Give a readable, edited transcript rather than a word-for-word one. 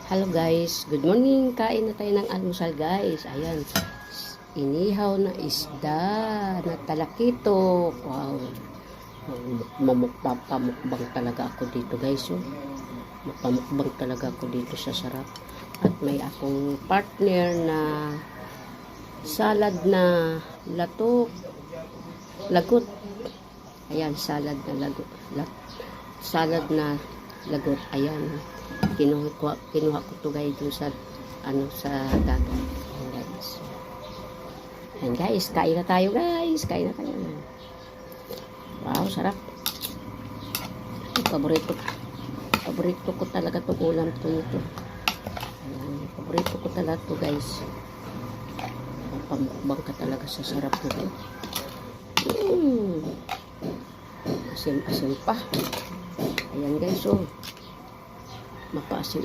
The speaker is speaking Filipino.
Hello guys, good morning. Kain na tayo ng almusal guys. Ayan, inihaw na isda na talakito. Wow, pamukbang talaga ako dito guys. Oh. Pamukbang talaga ako dito sa sarap. At may akong partner na salad na lagot. Ayan, salad na lagot. Salad na lagot. Ayan. Kinuha ko to guys dun sa sa dagat. Ayan guys. Ayan guys, kain na tayo guys. Kain na tayo. Wow, sarap. Paborito ko talaga itong ulam to nito. Ayan, paborito ko talaga to guys. Pamukbang ka talaga sa sarap nito. Asim-asim pa. Ayan guys, oh. Mapaasim